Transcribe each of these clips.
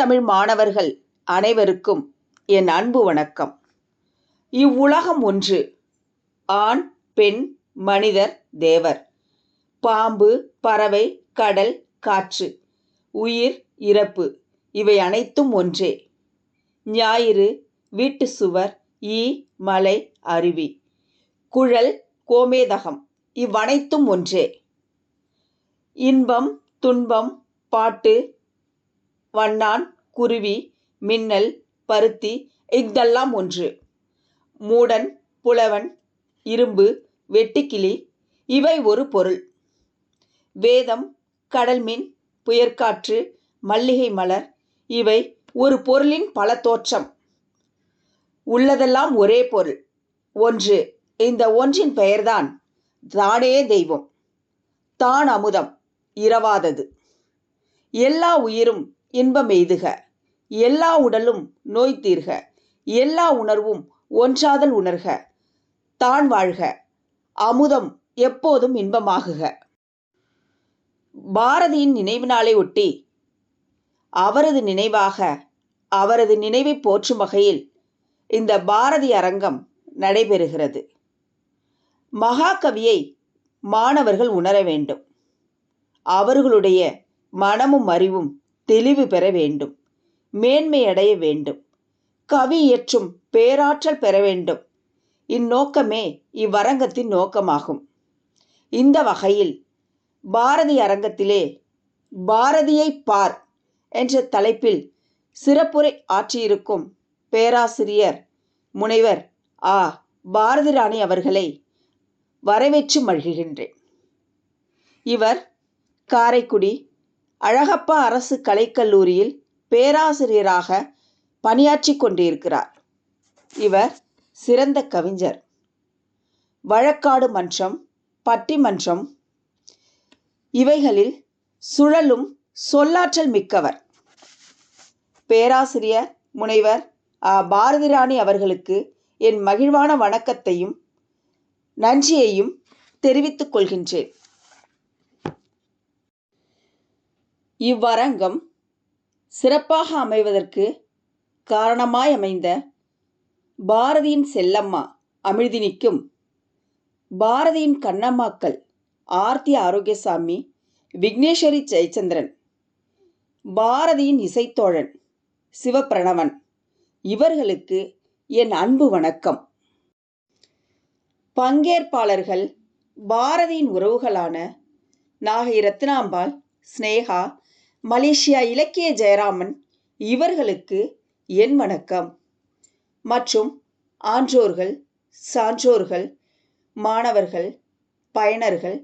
உலகத்தமிழ் மாணவர்கள் அனைவருக்கும் என் அன்பு வணக்கம். இவ்வுலகம் ஒன்று. ஆண், பெண், மனிதர், தேவர், பாம்பு, பறவை, கடல், காற்று, உயிர், இறப்பு இவை அனைத்தும் ஒன்றே. ஞாயிறு, வீட்டு சுவர், ஈ, மலை, அருவி, குழல், கோமேதகம் இவ்வனைத்தும் ஒன்றே. இன்பம், துன்பம், பாட்டு, வண்ணான், குருவி, மின்னல், பருத்தி இதெல்லாம் ஒன்று. மூடன், புலவன், இரும்பு, வெட்டுக்கிளி இவை ஒரு பொருள். வேதம், கடல்மீன், புயற்காற்று, மல்லிகை மலர் இவை ஒரு பொருளின் பல தோற்றம். உள்ளதெல்லாம் ஒரே பொருள் ஒன்று. இந்த ஒன்றின் பெயர்தான் தானே தெய்வம். தான் அமுதம் இரவாதது. எல்லா உயிரும் இன்பம் எய்துக, எல்லா உடலும் நோய் தீர்க, எல்லா உணர்வும் ஒன்றாதல் உணர்க, தான் வாழ்க, அமுதம் எப்போதும் இன்பமாகுக. பாரதியின் நினைவு நாளை ஒட்டி அவரது நினைவாக அவரது நினைவை போற்றும் வகையில் இந்த பாரதி அரங்கம் நடைபெறுகிறது. மகாகவியை மாணவர்கள் உணர வேண்டும். அவர்களுடைய மனமும் அறிவும் தெளிவு பெற வேண்டும். மேன்மை அடைய வேண்டும். கவி இயற்றும் பேராற்றல் பெற வேண்டும். இந்நோக்கமே இவ்வரங்கத்தின் நோக்கமாகும். இந்த வகையில் பாரதி அரங்கத்திலே பாரதியை பார் என்ற தலைப்பில் சிறப்புரை ஆற்றியிருக்கும் பேராசிரியர் முனைவர் ஆ. பாரதி ராணி அவர்களை வரவேற்று மகிழ்கின்றேன். இவர் காரைக்குடி அழகப்பா அரசு கலைக்கல்லூரியில் பேராசிரியராக பணியாற்றி கொண்டிருக்கிறார். இவர் சிறந்த கவிஞர். வழக்காடு மன்றம், பட்டிமன்றம் இவைகளில் சுழலும் சொல்லாற்றல் மிக்கவர். பேராசிரியர் முனைவர் ஆ. பாரதி ராணி அவர்களுக்கு என் மகிழ்வான வணக்கத்தையும் நன்றியையும் தெரிவித்துக் கொள்கின்றேன். இவ்வரங்கம் சிறப்பாக அமைவதற்கு காரணமாய் அமைந்த பாரதியின் செல்லம்மா அமிழ்தினிக்கும், பாரதியின் கண்ணம்மாக்கள் ஆர்த்தி ஆரோக்கியசாமி, விக்னேஸ்வரி ஜெயச்சந்திரன், பாரதியின் இசைத்தோழன் சிவபிரணவன் இவர்களுக்கு என் அன்பு வணக்கம். பங்கேற்பாளர்கள் பாரதியின் உறவுகளான நாகை ரத்னாம்பாள், ஸ்னேகா, மலேசியா இலக்கிய ஜெயராமன் இவர்களுக்கு என் வணக்கம். மற்றும் ஆன்றோர்கள், சான்றோர்கள், மாணவர்கள், பயனர்கள்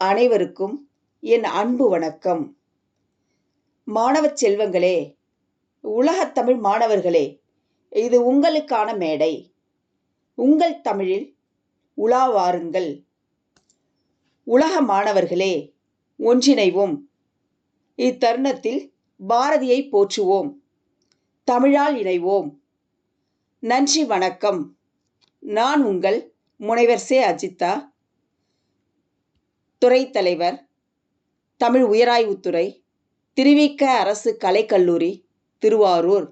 அனைவருக்கும் என் அன்பு வணக்கம். மாணவ செல்வங்களே, உலகத்தமிழ் மாணவர்களே, இது உங்களுக்கான மேடை. உங்கள் தமிழில் உலாவாருங்கள். உலக மாணவர்களே, ஒன்றிணைவோம். இத்தருணத்தில் பாரதியை போற்றுவோம். தமிழால் இணைவோம். நன்றி, வணக்கம். நான் உங்கள் முனைவர் சே. அஜிதா, துறை தலைவர், தமிழ் உயராய்வுத்துறை, திருவிக அரசு கலைக்கல்லூரி, திருவாரூர்.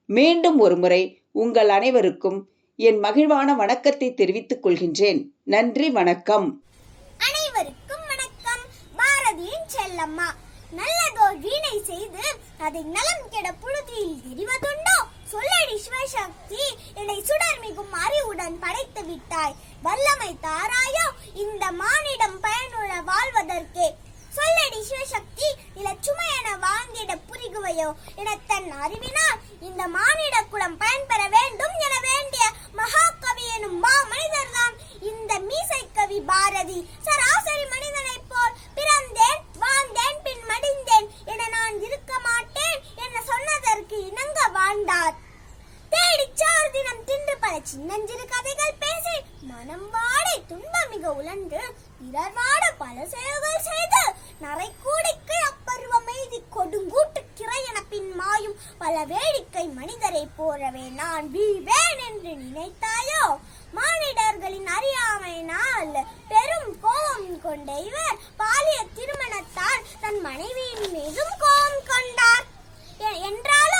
மீண்டும் ஒருமுறை உங்கள் அனைவருக்கும் என் மகிழ்வான வணக்கத்தை தெரிவித்துக் கொள்கின்றேன். நன்றி, வணக்கம். அனைவருக்கும் வணக்கம். பாரதியின் செல்லம்மா நல்லதோர் வீணை செய்து அதை நலம் கெட புழுதியில் எறிவதுண்டோ? சொல்லடி சிவசக்தி, என்னை சுடர் மிகும் அறிவுடன் படைத்து விட்டாய். வல்லமை தாராயோ இந்த மானிடம் பயனுள்ள வாழ்வதற்கே. சொல்லடி சிவசக்தி, நிலச்சுமையென வாங்கிட புரிகுவையோ என தன் அறிவினால் இந்த மானிட குலம் பயன்பெற வேண்டும் என வேண்டிய மகாகவி எனும் மனிதர்தான் இந்த மீசை கவி பாரதி. சராசரி மனிதனைப் போல் பிறந்தேன், வாழ்ந்தேன், பின் மடிந்தேன் என நான் இருக்க மாட்டேன் என சொன்னதற்கு இணங்க வாழ்ந்தார். தேடிச்சாறு தினம் தின்று பல சின்னஞ்சிறு கதைகள் பேசி மனம் வாடை துன்பம் மிக உழன்று பிறர் வாட பல செயல்கள் செய்து நரைக்கூடிக்கு அப்பருவம் எய்தி கொடுங்கூட்டு கிரையென பின் மாயும் பல வேடிக்கை மனிதரை போலவே நான் வீழ்வேன் என்று நினைத்தாயோ? மானிடர்களின் அறியாமையினால் பெரும் கோபம் கொண்ட இவர் பாலிய திருமணத்தால் தன் மனைவியின் மீதும் கோபம் கொண்டார். என்றாலும்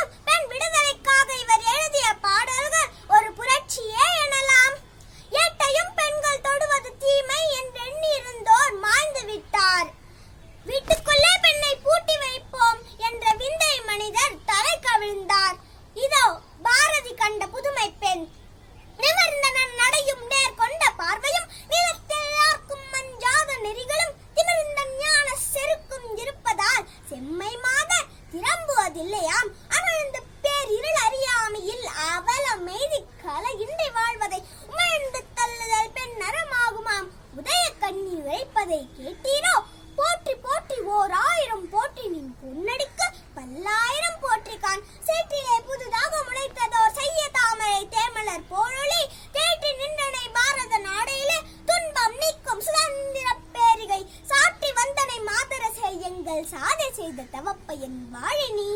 சொல்வதை கேட்டீரோ? போற்றி போற்றி ஓர் ஆயிரம் போற்றி நின் பொன்னடிக்கு பல்லாயிரம் போற்றிக்கான். சேற்றிலே புதுதாக முளைத்ததோர் செய்ய தாமரை தேமலர் போலொளி தேற்றி நின்றனை பாரத நாடையிலே துன்பம் நீக்கும் சுதந்திர பேரிகை சாற்றி வந்தனை மாதரசே எங்கள் சாதை செய்த தவப்பையன் வாழினி.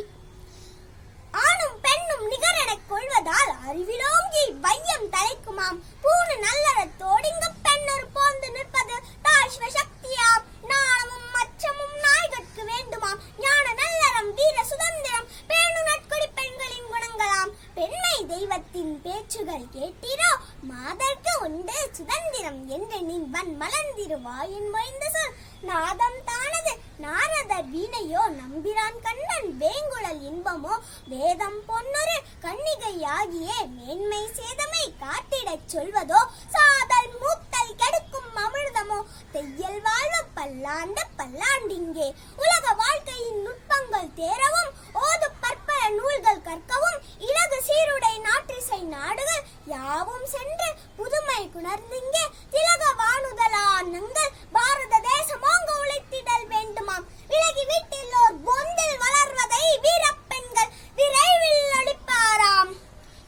ஆணும் பெண்ணும் நிகரெனக் கொள்வதால் அறிவிலோங்கி வையம் தலைக்குமாம். பூணு நல்லறத்தோடிங்க பெண்ணொரு போந்து நிற்பது தாய் சிவசக்தியாம். நாணமும் மச்சமும் நாய்கட்கு வேண்டுமாம். ஞான நல்லறம் வீர சுதந்திரம் பேணு நட்கொடி பெண்களின் குணங்களாம். பெண்மை தெய்வத்தின் பேச்சுகள் கேட்டீரோ? மாதர்க்கு உண்டு சுதந்திரம் என்று நின் வன் மலர்ந்திருவாயின் மொய்ந்த சொல் நாதம் தானது நாரதர் வீணையோ நம்பிரான் கண்ணன் வேங்குழல் இன்பமோ வேதம் பொன்னொரு கன்னிகையாகிய மேன்மை சேதமை காட்டிடச் சொல்வதோ சாதல் மூத்தல் கெடுக்கும் அமிர்தமோ தெய்யல் வாழ்வு பல்லாண்டு பல்லாண்டிங்கே. உலக வாழ்க்கையின் நுட்பங்கள் தேரவும் ஓது பற்பல நூல்கள் கற்கவும் இலகு சீருடை நாற்றிசை நாடுகள் யாவும் சென்று புதுமை குணர்ந்திங்கே திலக வானுதலானங்கள் பாரத தேசமாங்க உழைத்திடல் வேண்டுமாம். விலகி வீட்டிலோர் பொந்தில் வளர்வதை வீரப்பெண்கள் விரைவில் அளிப்பாராம்.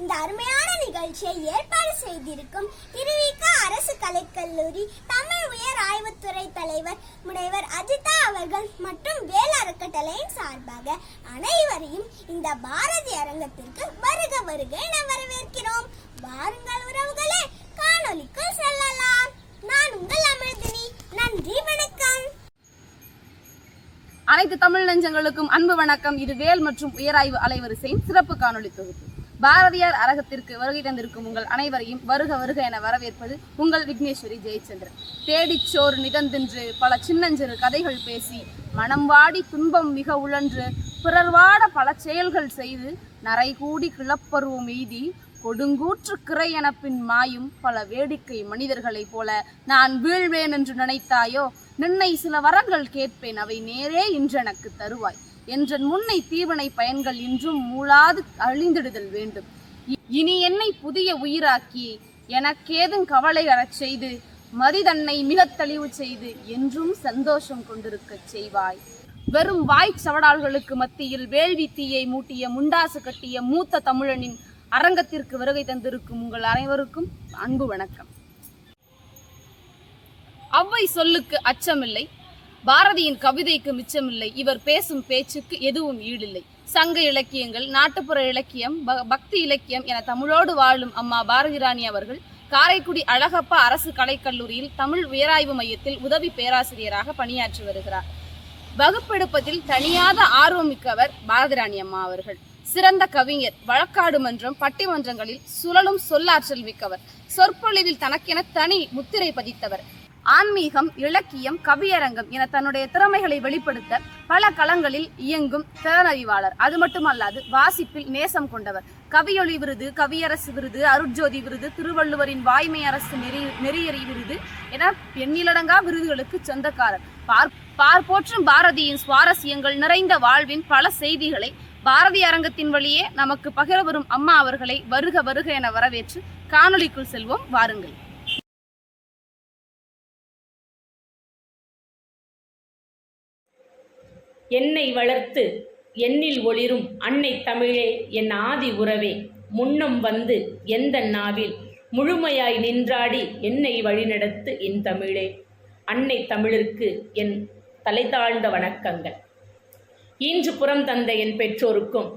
இந்த அருமையான நிகழ்ச்சியை ஏற்பாடு செய்திருக்கும் திருவிக அரசு கலைக்கல்லூரி தமிழ் உயர் ஆய்வுத்துறை தலைவர் முனைவர் அஜிதா அவர்கள் மற்றும் வேல் அறக்கட்டளையின் சார்பாக அனைவரையும் இந்த பாரதி அரங்கத்திற்கு வருக வருக என வரவேற்கிறோம். வாருங்கள் உறவுகளே, காணொளிக்குள் செல்லலாம். நான் உங்கள் அமிர்தினி. நன்றி, வணக்கம். அனைத்து தமிழ் நெஞ்சங்களுக்கும் அன்பு வணக்கம். இது வேல் மற்றும் உயராய்வு அலைவரிசையின் சிறப்பு காணொலி தொகுப்பு. பாரதியார் அரங்கத்திற்கு வருகை தந்திருக்கும் உங்கள் அனைவரையும் வருக வருக என வரவேற்பது உங்கள் விக்னேஸ்வரி ஜெயச்சந்திரன். தேடிச்சோறு நிதந்தின்று பல சின்னஞ்சிறு கதைகள் பேசி மனம் வாடி துன்பம் மிக உழன்று பிறர் வாட பல செயல்கள் செய்து நரை கூடி கிளப்பருவம் எய்தி கொடுங்கூற்று கிரை என பின் மாயும் பல வேடிக்கை மனிதர்களைப் போல நான் வீழ்வேன் என்று நினைத்தாயோ? நின்னை சில வரங்கள் கேட்பேன், அவை நேரே இன்றெனக்கு தருவாய். என்றன் முன்னை தீவனை பயன்கள் இன்றும் மூளாது அழிந்திடுதல் வேண்டும். இனி என்னை புதிய உயிராக்கி எனக்கேதும் கவலை அறச் செய்து மதிதன்னை மிக தெளிவு செய்து என்றும் சந்தோஷம் கொண்டிருக்க செய்வாய். வெறும் வாய்ச்சவடால்களுக்கு மத்தியில் வேள்வி தீயை மூட்டிய முண்டாசு கட்டிய மூத்த தமிழனின் அரங்கத்திற்கு வருகை தந்திருக்கும் உங்கள் அனைவருக்கும் அன்பு வணக்கம். அவ்வை சொல்லுக்கு அச்சமில்லை, பாரதியின் கவிதைக்கு மிச்சமில்லை, இவர் பேசும் பேச்சுக்கு எதுவும் ஈடில்லை. சங்க இலக்கியங்கள், நாட்டுப்புற இலக்கியம், பக்தி இலக்கியம் என தமிழோடு வாழும் அம்மா பாரதிராணி அவர்கள் காரைக்குடி அழகப்பா அரசு கலைக்கல்லூரியில் தமிழ் உயராய்வு மையத்தில் உதவி பேராசிரியராக பணியாற்றி வருகிறார். வகுப்பெடுப்பதில் தனியாத ஆர்வமிக்கவர் பாரதிராணி அம்மா அவர்கள். சிறந்த கவிஞர், வழக்காடு மன்றம், பட்டிமன்றங்களில் சுழலும் சொல்லாற்றல் மிக்கவர், சொற்பொழிவில் தனக்கென தனி முத்திரை பதித்தவர். ஆன்மீகம், இலக்கியம், கவியரங்கம் என தன்னுடைய திறமைகளை வெளிப்படுத்த பல களங்களில் இயங்கும் திறனறிவாளர். அது மட்டுமல்லாது வாசிப்பில் நேசம் கொண்டவர். கவியொளி விருது, கவியரசு விருது, அருட்ஜோதி விருது, திருவள்ளுவரின் வாய்மை அரசு நெறியறி விருது என எண்ணிலடங்கா விருதுகளுக்கு சொந்தக்காரர். பார்ப்போற்றும் பாரதியின் சுவாரஸ்யங்கள் நிறைந்த வாழ்வின் பல செய்திகளை பாரதி அரங்கத்தின் வழியே நமக்கு பகிர வரும் அம்மா அவர்களை வருக வருக என வரவேற்று காணொளிக்குள் செல்வோம், வாருங்கள். என்னை வளர்த்து என்னில் ஒளிரும் அன்னை தமிழே என் ஆதி உறவே, முன்னம் வந்து எந்த நாவில் முழுமையாய் நின்றாடி என்னை வழிநடத்து என் தமிழே. அன்னை தமிழிற்கு என் தலை தாழ்ந்த வணக்கங்கள். ஈன்று புறம் தந்த என் பெற்றோருக்கும்,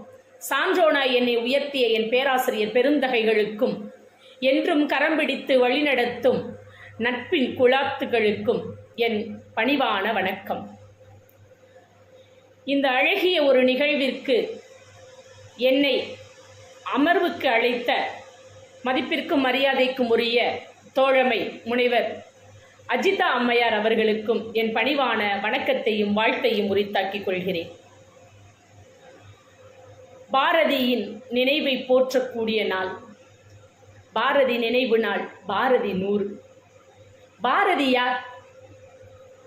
சான்றோனாய் என்னை உயர்த்திய என் பேராசிரியர் பெருந்தகைகளுக்கும், என்றும் கரம் பிடித்து வழிநடத்தும் நட்பின் குழாத்துகளுக்கும் என் பணிவான வணக்கம். இந்த அழகிய ஒரு நிகழ்விற்கு என்னை அமர்வுக்கு அழைத்த மதிப்பிற்கும் மரியாதைக்கும் உரிய தோழமை முனைவர் அஜிதா அம்மையார் அவர்களுக்கும் என் பணிவான வணக்கத்தையும் வாழ்த்தையும் உரித்தாக்கிக் கொள்கிறேன். பாரதியின் நினைவை போற்றக்கூடிய நாள், பாரதி நினைவு நாள், பாரதி 100. பாரதி யார்?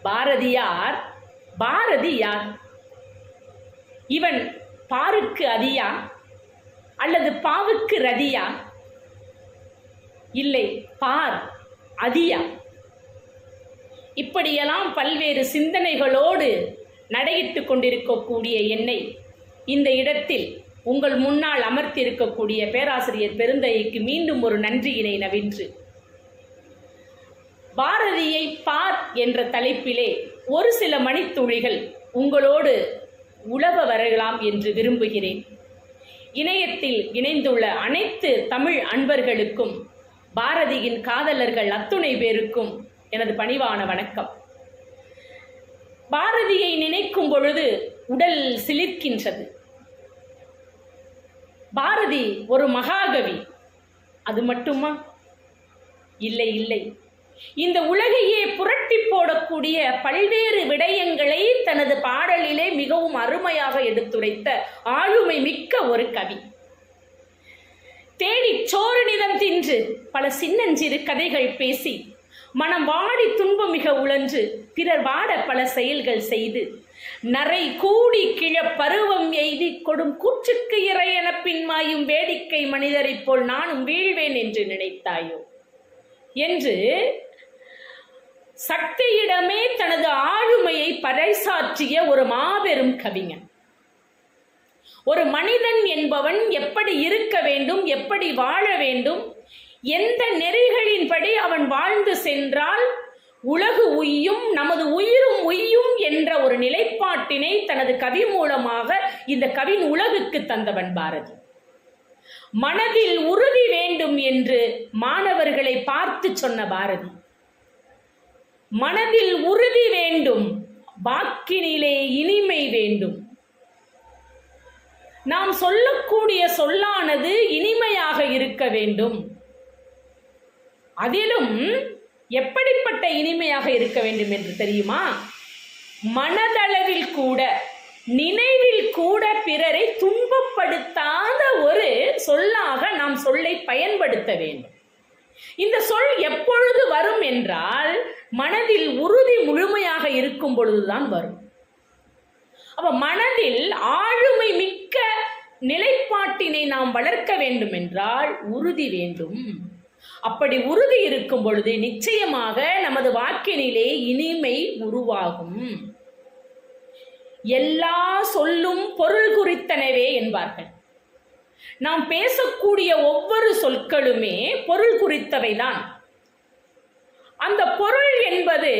பாரதியார் பாரதி யார்? இவன் பாருக்கு அதியா அல்லது பாவுக்கு ரதியா? இல்லை, பார் அதியா. இப்படியெல்லாம் பல்வேறு சிந்தனைகளோடு நடையிட்டு கொண்டிருக்கக்கூடிய என்னை இந்த இடத்தில் உங்கள் முன்னால் அமர்த்தியிருக்கக்கூடிய பேராசிரியர் பெருந்தைக்கு மீண்டும் ஒரு நன்றியினை நவின்று பாரதியை பார் என்ற தலைப்பிலே ஒரு சில மணித்துளிகள் உங்களோடு உலவ வரலாம் என்று விரும்புகிறேன். இணையத்தில் இணைந்துள்ள அனைத்து தமிழ் அன்பர்களுக்கும், பாரதியின் காதலர்கள் அத்துணை பேருக்கும் எனது பணிவான வணக்கம். பாரதியை நினைக்கும் பொழுது உடல் சிலிர்க்கின்றது. பாரதி ஒரு மகாகவி. அது மட்டுமா? இல்லை இல்லை. இந்த உலகையே புரட்டி போடக்கூடிய பல்வேறு விடயங்களை தனது பாடலிலே மிகவும் அருமையாக எடுத்துரைத்த ஆளுமை மிக்க ஒரு கவி. தேடி சோறு நிதம் தின்று பல சின்னஞ்சிறு கதைகள் பேசி மனம் வாடி துன்பம் மிக உழன்று பிறர் வாட பல செயல்கள் செய்து நரை கூடி கிழ பருவம் எய்தி கொடும் கூற்றுக்கு இறை என பின்மாயும் வேடிக்கை மனிதரைப் போல் நானும் வீழ்வேன் என்று நினைத்தாயோ என்று சக்தியிடமே தனது ஆளுமையை பறைசாற்றிய ஒரு மாபெரும் கவிஞன். ஒரு மனிதன் என்பவன் எப்படி இருக்க வேண்டும், எப்படி வாழ வேண்டும், எந்த நெறிகளின்படி அவன் வாழ்ந்து சென்றால் உலகு உய்யும், நமது உயிரும் உய்யும் என்ற ஒரு நிலைப்பாட்டினை தனது கவி மூலமாக இந்த கவின் உலகுக்கு தந்தவன் பாரதி. மனதில் உறுதி வேண்டும் என்று மாணவர்களை பார்த்து சொன்ன பாரதி. மனதில் உறுதி வேண்டும், வாக்கினிலே இனிமை வேண்டும். நாம் சொல்லக்கூடிய சொல்லானது இனிமையாக இருக்க வேண்டும். அதிலும் எப்படிப்பட்ட இனிமையாக இருக்க வேண்டும் என்று தெரியுமா? மனதளவில் கூட, நினைவில் கூட பிறரை துன்பப்படுத்தாத ஒரு சொல்லாக நாம் சொல்லை பயன்படுத்த வேண்டும். இந்த சொல் எப்பொழுது வரும் என்றால் மனதில் உறுதி முழுமையாக இருக்கும் பொழுதுதான் வரும். அப்ப மனதில் ஆளுமை மிக்க நிலைப்பாட்டினை நாம் வளர்க்க வேண்டும் என்றால் உறுதி வேண்டும். அப்படி உறுதி இருக்கும் பொழுது நிச்சயமாக நமது வாக்கினிலே இனிமை உருவாகும். எல்லா சொல்லும் பொருள் குறித்தனவே என்பார்கள். நாம் பேசக்கூடிய ஒவ்வொரு சொற்களுமே பொருள் குறித்தவைதான். அந்த பொருள் என்பது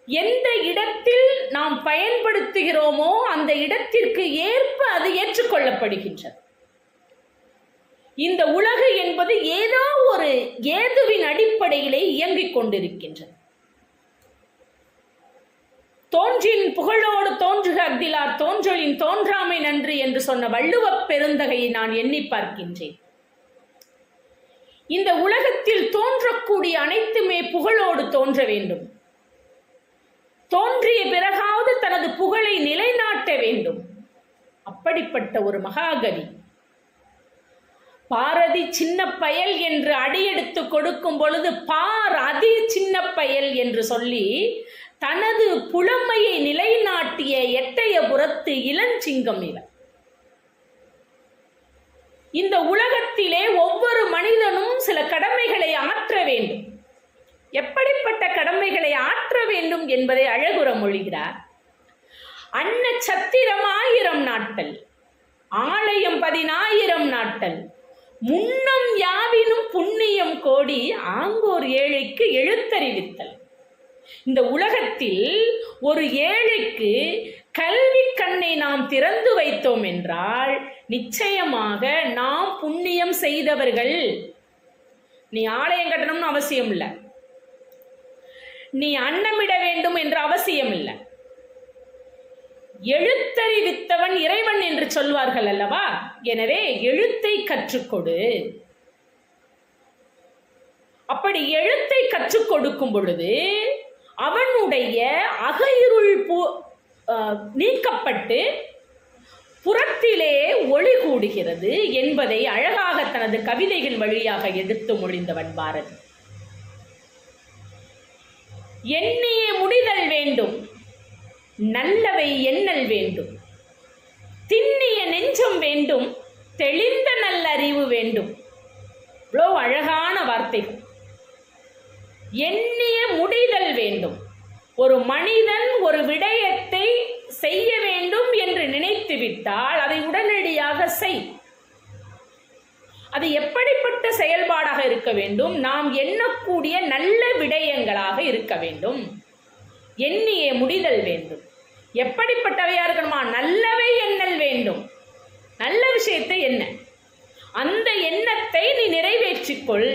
எந்த இடத்தில் நாம் பயன்படுத்துகிறோமோ அந்த இடத்திற்கு ஏற்ப அது ஏற்றுக்கொள்ளப்படுகின்றது. இந்த உலகு என்பது ஏதோ ஒரு ஏதுவின் அடிப்படையிலே இயங்கிக் கொண்டிருக்கின்றது. தோன்றின் புகழோடு தோன்றுக அஃதிலார் தோன்றலின் தோன்றாமை நன்று என்று சொன்ன வள்ளுவப் பெருந்தகையை நான் எண்ணி பார்க்கின்றேன். இந்த உலகத்தில் தோன்றக்கூடிய அனைத்துமே புகழோடு தோன்ற வேண்டும். தோன்றிய பிறகாவது தனது புகழை நிலைநாட்ட வேண்டும். அப்படிப்பட்ட ஒரு மகாகவி பாரதி. சின்ன பயல் என்று அடியெடுத்து கொடுக்கும் பொழுது பார் அதி சின்ன பயல் என்று சொல்லி தனது புலமையை நிலைநாட்டிய எட்டயபுரத்து இளஞ்சிங்கம் இவர். இந்த உலகத்திலே ஒவ்வொரு மனிதனும் சில கடமைகளை ஆற்ற வேண்டும். எப்படிப்பட்ட கடமைகளை ஆற்ற வேண்டும் என்பதை அழகுற மொழிகிறார். அன்ன சத்திரம் 1000 நாட்டல், ஆலயம் 10,000 நாட்டல், முன்னம் யாவினும் புண்ணியம் கோடி ஆங்கோர் ஏழைக்கு எழுத்தறிவித்தல். இந்த உலகத்தில் ஒரு ஏழைக்கு கல்வி கண்ணை நாம் திறந்து வைத்தோம் என்றால் நிச்சயமாக நாம் புண்ணியம் செய்தவர்கள். நீ ஆலயம் கட்டணும்னு அவசியம் இல்லை, நீ அன்னமிட வேண்டும் என்ற அவசியம் இல்லை. எழுத்தறிவித்தவன் இறைவன் என்று சொல்வார்கள் அல்லவா? எனவே எழுத்தை கற்றுக்கொடு. அப்படி எழுத்தை கற்றுக் கொடுக்கும் பொழுது அவனுடைய அகையிருள் நீக்கப்பட்டு புறத்திலே ஒளி கூடுகிறது என்பதை அழகாக தனது கவிதைகள் வழியாக எடுத்து மொழிந்தவன் பாரதி. எண்ணிய முடிதல் வேண்டும், நல்லவை எண்ணல் வேண்டும், திண்ணிய நெஞ்சம் வேண்டும், தெளிந்த நல்லறிவு வேண்டும். இவ்வளோ அழகான வார்த்தைகள். எண்ணிய முடிதல் வேண்டும். ஒரு மனிதன் ஒரு விடயத்தை செய்ய வேண்டும் என்று நினைத்து விட்டால் அதை உடனடியாக செய். அது எப்படிப்பட்ட செயல்பாடாக இருக்க வேண்டும்? நாம் எண்ணக்கூடிய நல்ல விடயங்களாக இருக்க வேண்டும். எண்ணிய முடிதல் வேண்டும். எப்படிப்பட்டவையா இருக்கணுமா? நல்லவை எண்ணல் வேண்டும். நல்ல விஷயத்தை என்ன, அந்த எண்ணத்தை நீ நிறைவேற்றிக்கொள்.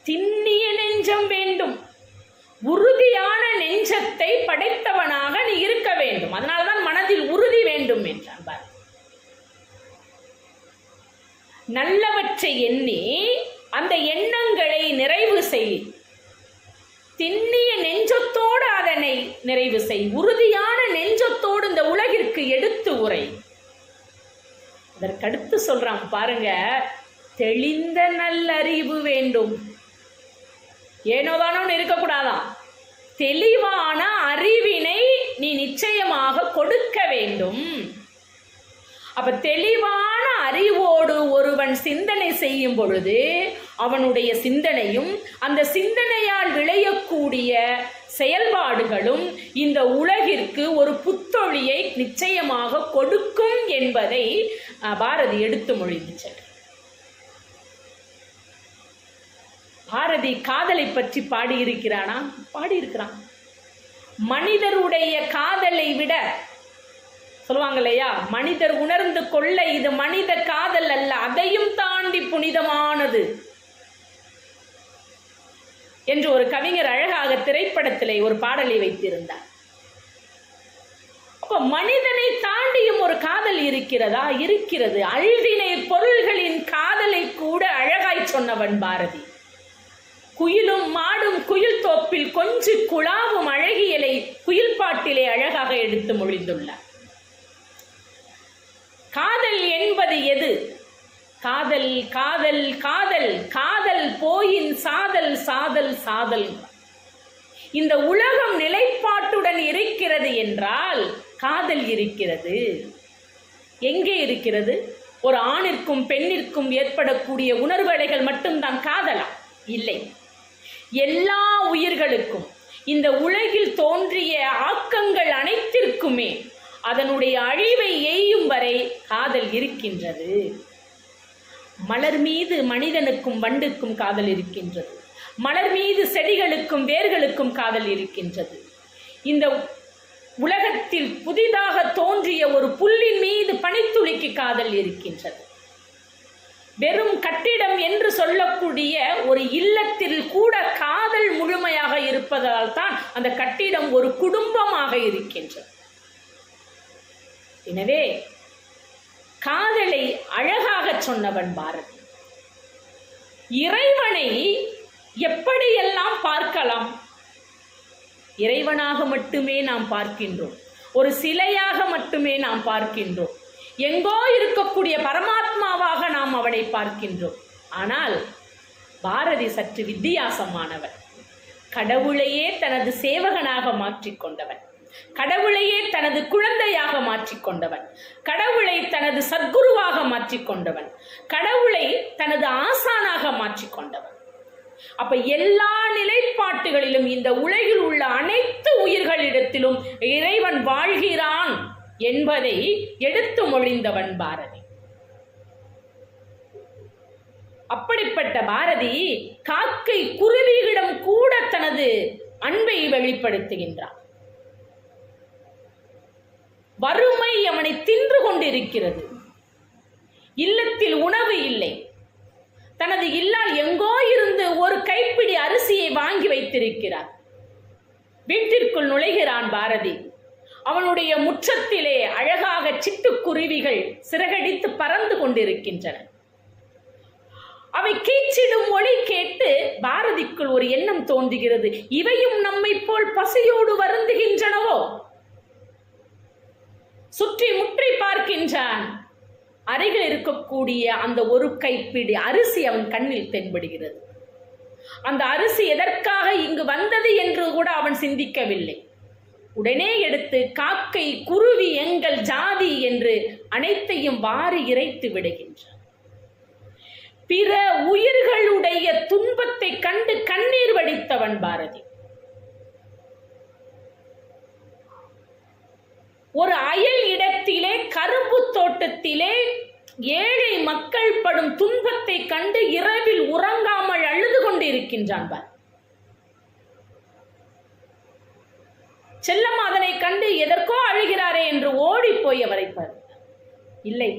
திண்ணிய நெஞ்சம் வேண்டும். உறுதியான நெஞ்சத்தை படைத்தவனாக நீ இருக்க வேண்டும். அதனால்தான் மனதில் உறுதி வேண்டும் என்றான். நல்லவற்றை எண்ணி அந்த எண்ணங்களை நிறைவு செய். திண்ணிய நெஞ்சத்தோடு அதனை நிறைவு செய். உறுதியான நெஞ்சத்தோடு இந்த உலகிற்கு எடுத்து உரை. அதற்கடுத்து சொல்றான் பாருங்க, தெளிந்த நல்லறிவு வேண்டும். ஏனோதானோன்னு இருக்கக்கூடாதான். தெளிவான அறிவினை நீ நிச்சயமாக கொடுக்க வேண்டும். அப்ப தெளிவான அறிவோடு ஒருவன் சிந்தனை செய்யும் பொழுது அவனுடைய சிந்தனையும் அந்த சிந்தனையால் விளையக்கூடிய செயல்பாடுகளும் இந்த உலகிற்கு ஒரு புத்தொழியை நிச்சயமாக கொடுக்கும் என்பதை பாரதி எடுத்து மொழிந்துச்சார். பாரதி காதலை பற்றி பாடியிருக்கிறானா? பாடியிருக்கிறான். மனிதருடைய காதலை விட சொல்லுவாங்க இல்லையா, மனிதர் உணர்ந்து கொள்ள இது மனித காதல் அல்ல, அதையும் தாண்டி புனிதமானது என்று ஒரு கவிஞர் அழகாக திரைப்படத்திலே ஒரு பாடலை வைத்திருந்தார். அப்ப மனிதனை தாண்டியும் ஒரு காதல் இருக்கிறதா? இருக்கிறது. அழிவினை பொருள்களின் காதலை கூட அழகாய் சொன்னவன் பாரதி. குயிலும் மாடும் குயில் தோப்பில் கொஞ்சி குழாவும் அழகியலை குயில் பாட்டிலே அழகாக எடுத்து மொழிந்துள்ளார். காதல் என்பது எது? காதல் காதல் காதல் காதல் போயின் சாதல் சாதல் சாதல். இந்த உலகம் நிலைப்பாட்டுடன் இருக்கிறது என்றால் காதல் இருக்கிறது. எங்கே இருக்கிறது? ஒரு ஆணிற்கும் பெண்ணிற்கும் ஏற்படக்கூடிய உணர்வலைகள் மட்டும்தான் காதலா? இல்லை. எல்லா உயிர்களுக்கும் இந்த உலகில் தோன்றிய ஆக்கங்கள் அனைத்திற்குமே அதனுடைய அழிவை எய்யும் வரை காதல் இருக்கின்றது. மலர் மீது மனிதனுக்கும் வண்டுக்கும் காதல் இருக்கின்றது. மலர் மீது செடிகளுக்கும் வேர்களுக்கும் காதல் இருக்கின்றது. இந்த உலகத்தில் புதிதாக தோன்றிய ஒரு புல்லின் மீது பனித்துளிக்கு காதல் இருக்கின்றது. வெறும் கட்டிடம் என்று சொல்லக்கூடிய ஒரு இல்லத்தில் கூட காதல் முழுமையாக இருப்பதால் தான் அந்த கட்டிடம் ஒரு குடும்பமாக இருக்கின்றது. எனவே காதலை அழகாக சொன்னவன் பாரதி. இறைவனை எப்படியெல்லாம் பார்க்கலாம்? இறைவனாக மட்டுமே நாம் பார்க்கின்றோம். ஒரு சிலையாக மட்டுமே நாம் பார்க்கின்றோம். எங்கோ இருக்கக்கூடிய பரமாத்மாவாக நாம் அவனை பார்க்கின்றோம். ஆனால் பாரதி சற்று வித்தியாசமானவன். கடவுளையே தனது சேவகனாக மாற்றிக்கொண்டவன். கடவுளையே தனது குழந்தையாக மாற்றிக்கொண்டவன். கடவுளை தனது சத்குருவாக மாற்றிக்கொண்டவன். கடவுளை தனது ஆசானாக மாற்றிக்கொண்டவன். அப்ப எல்லா நிலைப்பாட்டுகளிலும் இந்த உலகில் உள்ள அனைத்து உயிர்களிடத்திலும் இறைவன் வாழ்கிறான் என்பதை எடுத்து மொழிந்தவன் பாரதி. அப்படிப்பட்ட பாரதி காக்கை குருவியிடம் கூட தனது அன்பை வெளிப்படுத்துகின்றான். வறுமை அவனை தின்று கொண்டிருக்கிறது. இல்லத்தில் உணவு இல்லை. தனது இல்லால் எங்கோ இருந்து ஒரு கைப்பிடி அரிசியை வாங்கி வைத்திருக்கிறார். வீட்டிற்குள் நுழைகிறான் பாரதி. அவனுடைய முற்றத்திலே அழகாக சிட்டுக்குருவிகள் சிறகடித்து பறந்து கொண்டிருக்கின்றன. அவை கீச்சிடும் ஒளி கேட்டு பாரதிக்குள் ஒரு எண்ணம் தோன்றுகிறது. இவையும் நம்மை போல் பசியோடு வருந்துகின்றனவோ? சுற்றி முற்றி பார்க்கின்றான். அருகில் இருக்கக்கூடிய அந்த ஒரு கைப்பிடி அரிசி அவன் கண்ணில் தென்படுகிறது. அந்த அரிசி எதற்காக இங்கு வந்தது என்று கூட அவன் சிந்திக்கவில்லை. உடனே எடுத்து காக்கை குருவி எங்கள் ஜாதி என்று அனைத்தையும் வாரி இறைத்து விடுகின்றான். பிற உயிர்களுடைய துன்பத்தை கண்டு கண்ணீர் வடித்தவன் பாரதி. ஒரு அயல் இடத்திலே கரும்பு தோட்டத்திலே ஏழை மக்கள் படும் துன்பத்தை கண்டு இரவில் உறங்காமல் அழுது கொண்டிருக்கின்றான். செல்லம்மா அதனை கண்டு எதற்கோ அழுகிறாரே என்று ஓடி போய் அவரை பார்த்தார். இல்லை,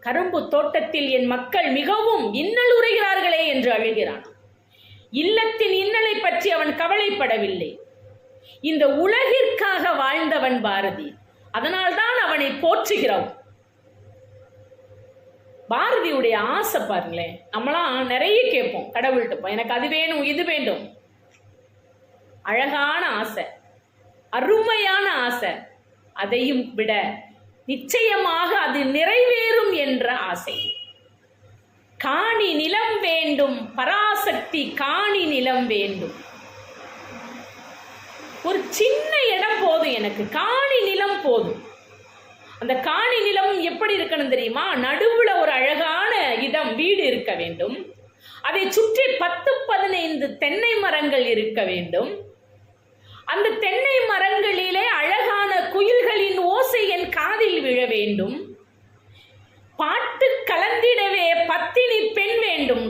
கரும்பு தோட்டத்தில் என் மக்கள் மிகவும் இன்னல் உரைகிறார்களே என்று அழுகிறான். இல்லத்தின் இன்னலை பற்றி அவன் கவலைப்படவில்லை. இந்த உலகிற்காக வாழ்ந்தவன் பாரதி. அதனால்தான் அவனை போற்றுகிறோம். பாரதியுடைய ஆசை பாருங்களேன். நம்மளாம் நிறைய கேட்போம் கடவுள்கிட்ட, எனக்கு அது வேணும் இது வேண்டும். அழகான ஆசை, அருமையான ஆசை. அதையும் விட நிச்சயமாக அது நிறைவேறும் என்ற ஆசை. காணி நிலம் வேண்டும், பராசக்தி காணி நிலம் வேண்டும். ஒரு சின்ன இடம் போதும், எனக்கு காணி நிலம் போதும். அந்த காணி நிலம் எப்படி இருக்கணும் தெரியுமா? நடுவுல ஒரு அழகான இடம், வீடு இருக்க வேண்டும். அதை சுற்றி 10-15 தென்னை மரங்கள் இருக்க வேண்டும். அந்த தென்னை மரங்களிலே அழகான குயில்களின் ஓசை என் காதில் விழ வேண்டும். பாட்டு கலந்திடவே பத்தினி பெண் வேண்டும்.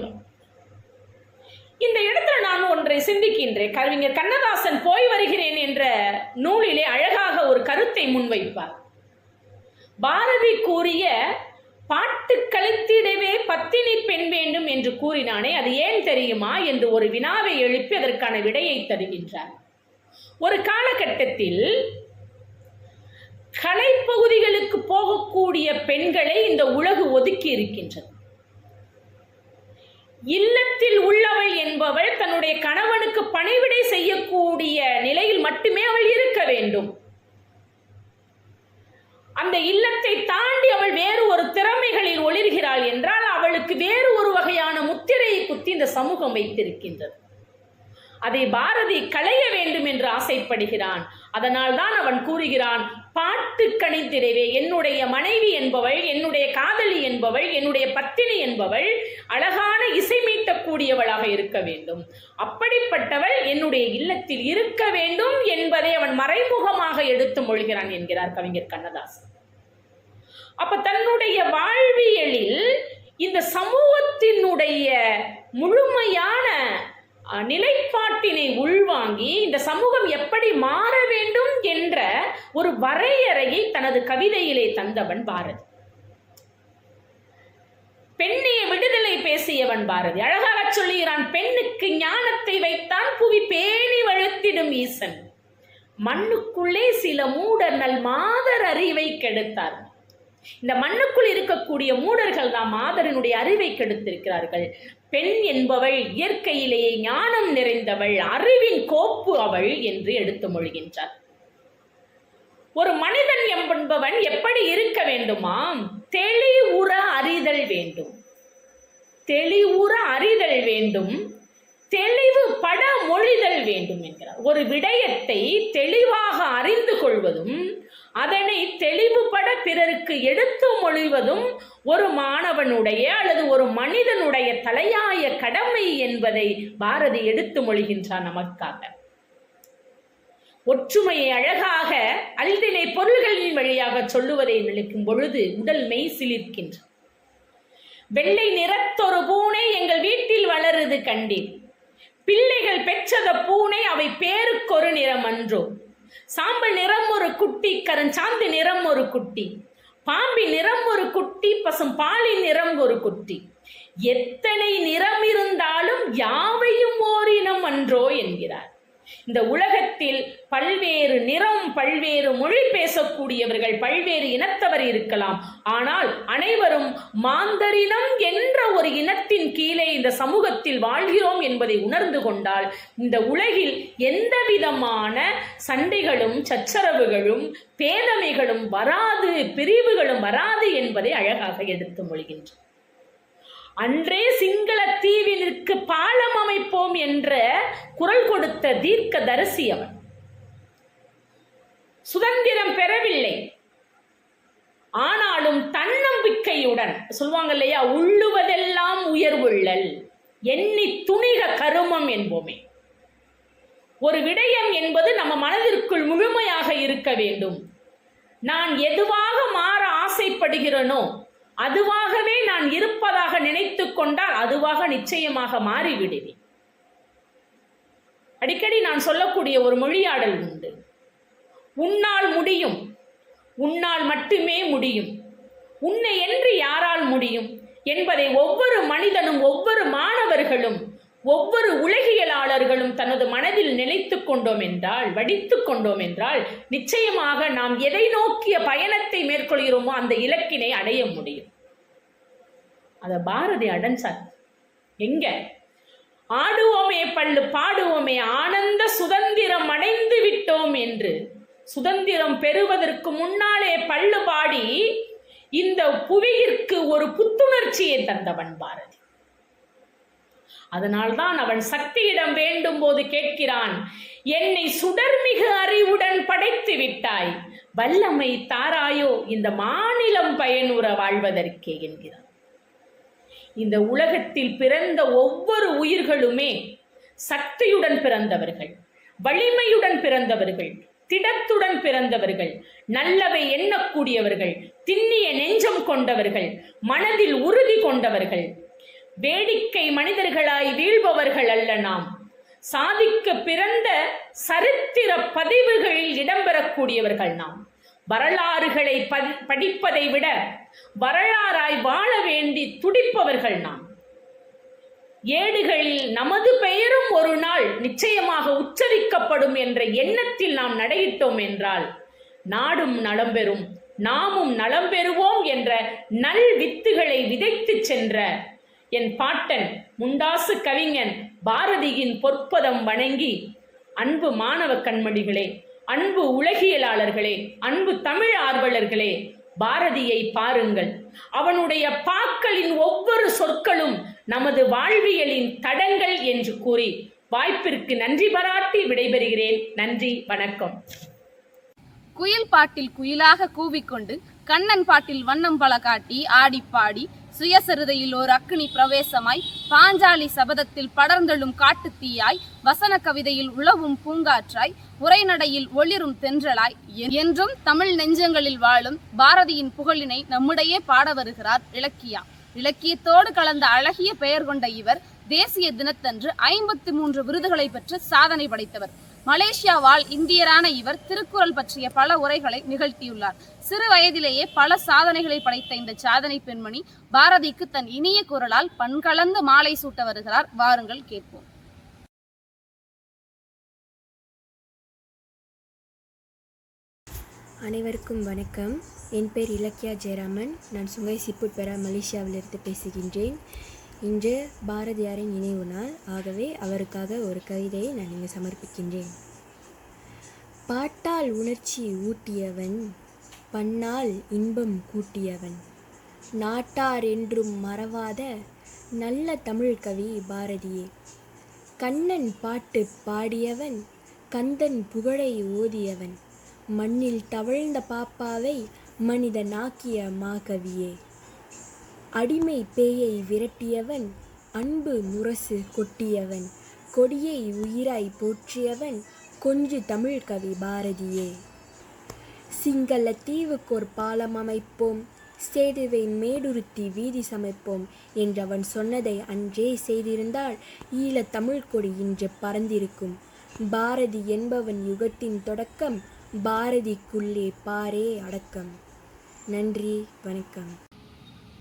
இந்த இடத்துல நான் ஒன்றை சிந்திக்கின்றேன். கவிஞர் கண்ணதாசன் போய் வருகிறேன் என்ற நூலிலே அழகாக ஒரு கருத்தை முன்வைப்பார். பாரதி கூறிய பாட்டு கழித்திடவே பத்தினி பெண் வேண்டும் என்று கூறினானே, அது ஏன் தெரியுமா என்று ஒரு வினாவை எழுப்பி அதற்கான விடையை தருகின்றார். ஒரு காலகட்டத்தில் கலைப்பகுதிகளுக்கு போகக்கூடிய பெண்களை இந்த உலகு ஒதுக்கி இருக்கின்றது. இல்லத்தில் உள்ளவள் என்பவள் தன்னுடைய கணவனுக்கு பணிவிடை செய்யக்கூடிய நிலையில் மட்டுமே அவள் இருக்க வேண்டும். அந்த இல்லத்தை தாண்டி அவள் வேறு ஒரு திறமைகளில் ஒளிர்கிறாள் என்றால் அவளுக்கு வேறு ஒரு வகையான முத்திரையை குத்தி இந்த சமூகம் வைத்திருக்கின்றது. அதை பாரதி களைய வேண்டும் என்று ஆசைப்படுகிறான். அதனால் தான் அவன் கூறுகிறான், பாட்டு கணித்திடவே என்னுடைய மனைவி என்பவள், என்னுடைய காதலி என்பவள், என்னுடைய பத்தினி என்பவள் அழகான இசை மீட்டக்கூடியவளாக இருக்க வேண்டும். அப்படிப்பட்டவள் என்னுடைய இல்லத்தில் இருக்க வேண்டும் என்பதை அவன் மறைமுகமாக எடுத்து மொழிகிறான் என்கிறார் கவிஞர் கண்ணதாசன். அப்ப தன்னுடைய வாழ்வியலில் இந்த சமூகத்தினுடைய முழுமையான நிலைப்பாட்டினை உள்வாங்கி இந்த சமூகம் எப்படி மாற வேண்டும் என்ற ஒரு வரையறையை தனது கவிதையிலே தந்தவன் பாரதி. பெண்ணிய விடுதலை பேசியவன் பாரதி. அழகாக சொல்லுகிறான், பெண்ணுக்கு ஞானத்தை வைத்தான் புவி பேணி வழுத்திடும் ஈசன், மண்ணுக்குள்ளே சில மூடர் நல் மாதர் அறிவை கெடுத்தார். இந்த மண்ணுக்குள் இருக்கக்கூடிய மூடர்கள் தான் மாதரனுடைய அறிவை கெடுத்திருக்கிறார்கள். பெண் என்பவள் இயற்கையிலேயே ஞானம் நிறைந்தவள், அறிவின் கோப்பு அவள் என்று எடுத்து மொழிகின்றார். ஒரு மனிதன் என்பவன் எப்படி இருக்க வேண்டுமாம்? தெளிவுற அறிதல் வேண்டும், தெளிவுற அறிதல் வேண்டும், தெளிவு பட மொழிதல் வேண்டும் என்கிறார். ஒரு விடயத்தை தெளிவாக அறிந்து கொள்வதும் அதனை தெளிவுபட பிறருக்கு எடுத்து மொழிவதும் ஒரு மாணவனுடைய அல்லது ஒரு மனிதனுடைய தலையாய கடமை என்பதை பாரதி எடுத்து மொழிகின்றார் நமக்காக. ஒற்றுமையை அழகாக அல்தினை பொருள்களின் வழியாக சொல்லுவதை நினைக்கும் பொழுது உடல் மெய் சிலிர்க்கின்ற. வெள்ளை நிறத்தொரு பூனை எங்கள் வீட்டில் வளருது கண்டேன், பிள்ளைகள் பெற்றத பூனை அவை பேருக்கொரு நிறம் அன்றோ, சாம்பல் நிறம் ஒரு குட்டி, கருஞ்சாந்து நிறம் ஒரு குட்டி, பாம்பி நிறம் ஒரு குட்டி, பசும் பாலின் நிறம் ஒரு குட்டி, எத்தனை நிறம் இருந்தாலும் யாவையும் ஓரினம் அன்றோ என்கிறார். இந்த உலகத்தில் பல்வேறு நிறம், பல்வேறு மொழி பேசக்கூடியவர்கள், பல்வேறு இனத்தவர் இருக்கலாம். ஆனால் அனைவரும் மாந்தரினம் என்ற ஒரு இனத்தின் கீழே இந்த சமூகத்தில் வாழ்கிறோம் என்பதை உணர்ந்து கொண்டால் இந்த உலகில் எந்த விதமான சண்டைகளும் சச்சரவுகளும் பேதமைகளும் வராது, பிரிவுகளும் வராது என்பதை அழகாக எடுத்து மொழிகின்றனர். அன்றே சிங்கள தீவிற்கு பாலம் அமைப்போம் என்ற குரல் கொடுத்த தீர்க்க தரிசி அவன். சுதந்திரம் பெறவில்லை, ஆனாலும் தன்னம்பிக்கையுடன் சொல்லுவாங்க இல்லையா, உள்ளுவதெல்லாம் உயர்வுள்ளல் எண்ணி துணிக கருமம் என்போமே. ஒரு விடயம் என்பது நம்ம மனதிற்குள் முழுமையாக இருக்க வேண்டும். நான் எதுவாக மாற ஆசைப்படுகிறேனோ அதுவாகவே நான் இருப்பதாக நினைத்து கொண்டால் அதுவாக நிச்சயமாக மாறிவிடுவேன். அடிக்கடி நான் சொல்லக்கூடிய ஒரு மொழியாடல் உண்டு. உன்னால் முடியும், உன்னால் மட்டுமே முடியும், உன்னை என்று யாரால் முடியும் என்பதை ஒவ்வொரு மனிதனும், ஒவ்வொரு மாணவர்களும், ஒவ்வொரு உலகியலாளர்களும் தனது மனதில் நினைத்து கொண்டோம் என்றால், வடித்து கொண்டோம் என்றால், நிச்சயமாக நாம் எதை நோக்கிய பயணத்தை மேற்கொள்கிறோமோ அந்த இலக்கினை அடைய முடியும். அத பாரதி அடைஞ்சார். எங்க? ஆடுவோமே பள்ளு பாடுவோமே ஆனந்த சுதந்திரம் அடைந்து விட்டோம் என்று சுதந்திரம் பெறுவதற்கு முன்னாலே பள்ளு பாடி இந்த புவியிற்கு ஒரு புத்துணர்ச்சியை தந்தவன் பாரதி. அதனால்தான் அவன் சக்தியிடம் வேண்டும் போது கேட்கிறான், என்னை சுடர்மிகு அறிவுடன் படைத்து விட்டாய், வல்லமை தாராயோ இந்த மாநிலம் பயனுற வாழ்வதற்கே என்கிறான். இந்த உலகத்தில் பிறந்த ஒவ்வொரு உயிர்களுமே சக்தியுடன் பிறந்தவர்கள், வலிமையுடன் பிறந்தவர்கள், திடத்துடன் பிறந்தவர்கள், நல்லவை எண்ணக்கூடியவர்கள், திண்ணிய நெஞ்சம் கொண்டவர்கள், மனதில் உறுதி கொண்டவர்கள். வேடிக்கை மனிதர்களாய் வீழ்பவர்கள் அல்ல நாம். சாதிக்க பிறந்த சரித்திர பதிவுகளில் இடம்பெறக்கூடியவர்கள் நாம். வரலாறுகளை படிப்பதை விட வரலாறாய் வாழ வேண்டி துடிப்பவர்கள் நாம். ஏடுகளில் நமது பெயரும் ஒரு நாள் நிச்சயமாக உச்சரிக்கப்படும் என்ற எண்ணத்தில் நாம் நடையிட்டோம் என்றால் நாடும் நலம் பெறும், நாமும் நலம் பெறுவோம் என்ற நல் வித்துகளை விதைத்து சென்ற என் பாட்டன் முண்டாசு கவிஞன் பாரதியின் பொற்பதம் வணங்கி, அன்பு மாணவ கண்மணிகளே, அன்பு உலகியலாளர்களே, அன்பு தமிழ் ஆர்வலர்களே, பாரதியை பாருங்கள். அவனுடைய பாக்களின் ஒவ்வொரு சொற்களும் நமது வாழ்வியலின் தடங்கள் என்று கூறி வாய்ப்பிற்கு நன்றி பாராட்டி விடைபெறுகிறேன். நன்றி, வணக்கம். குயில் பாட்டில் குயிலாக கூவிக்கொண்டு, கண்ணன் பாட்டில் வண்ணம் பல காட்டி ஆடிப்பாடி, சுயசரிதையில் ஓர் அக்னி பிரவேசமாய், பாஞ்சாலி சபதத்தில் படர்ந்தெழும் காட்டுத்தீயாய், வசன கவிதையில் உழவும் பூங்காற்றாய், உரைநடையில் ஒளிரும் தென்றலாய், என்றும் தமிழ் நெஞ்சங்களில் வாழும் பாரதியின் புகழினை நம்முடையே பாட வருகிறார் இலக்கியா. இலக்கியத்தோடு கலந்த அழகிய பெயர் கொண்ட இவர் தேசிய தினத்தன்று 53 விருதுகளை பெற்று சாதனை படைத்தவர். மலேசியா வாழ் இந்தியரான இவர் திருக்குறள் பற்றிய பல உரைகளை நிகழ்த்தியுள்ளார். சிறு வயதிலேயே பல சாதனைகளை படைத்த இந்த சாதனை பெண்மணி பாரதிக்கு தன் இனிய குரலால் பண்கலந்து மாலை சூட்ட வருகிறார். வாருங்கள் கேட்போம். அனைவருக்கும் வணக்கம். என் பேர் இலக்கியா ஜெயராமன். நான் சுங்கை சிப்புட்பெரா மலேசியாவிலிருந்து பேசுகின்றேன். இன்று பாரதியாரின் நினைவு நாள். ஆகவே அவருக்காக ஒரு கவிதையை நான் இங்கு சமர்ப்பிக்கின்றேன். பாட்டால் உணர்ச்சி ஊட்டியவன், பண்ணால் இன்பம் கூட்டியவன், நாட்டார் என்றும் மறவாத நல்ல தமிழ் கவி பாரதியே. கண்ணன் பாட்டு பாடியவன், கந்தன் புகழை ஓதியவன், மண்ணில் தவழ்ந்த பாப்பாவை மனிதனாக்கிய மாகவியே. அடிமை பேயை விரட்டியவன், அன்பு முரசு கொட்டியவன், கொடியை உயிராய் போற்றியவன், கொஞ்சு தமிழ் கவி பாரதியே. சிங்கள தீவுக்கோர் பாலம் அமைப்போம், சேதுவை மேடுருத்தி வீதி சமைப்போம் என்றவன் சொன்னதை அன்றே செய்திருந்தால் ஈழத் தமிழ் கொடி இன்று பறந்திருக்கும். பாரதி என்பவன் யுகத்தின் தொடக்கம், பாரதிக்குள்ளே பாரே அடக்கம். நன்றி, வணக்கம்.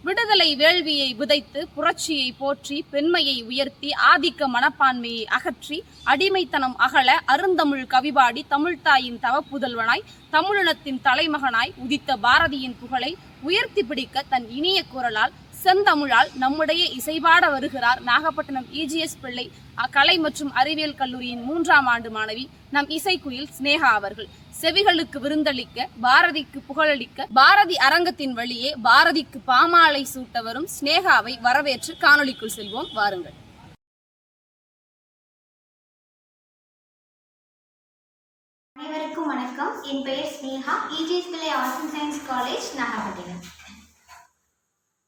விடுதலை வேள்வியை விதைத்து புரட்சியை போற்றி பெண்மையை உயர்த்தி ஆதிக்க மனப்பான்மையை அகற்றி அடிமைத்தனம் அகல அருந்தமிழ் கவிபாடி தமிழ்த்தாயின் தவப்புதல்வனாய் தமிழினத்தின் தலைமகனாய் உதித்த பாரதியின் புகழை உயர்த்தி பிடிக்க தன் இனிய குரலால் செந்தமிழால் நம்முடைய இசைபாட வருகிறார் நாகப்பட்டினம் இஜிஎஸ் பிள்ளை கலை மற்றும் அறிவியல் கல்லூரியின் 3ஆம் ஆண்டு மாணவி நம் இசைக்குயில் ஸ்னேகா அவர்கள். செவிகளுக்கு விருந்தளிக்க, பாரதிக்கு புகழளிக்க, பாரதி அரங்கத்தின் வழியே பாரதிக்கு பாமாலை சூட்ட வரும் ஸ்னேகாவை வரவேற்று காணொளிக்குள் செல்வோம். வாருங்கள். அனைவருக்கும் அனைவருக்கும் வணக்கம். என் பெயர் ஸ்னேகா. இஜிஎஸ் பிள்ளை arts and science college, Nagapattinam.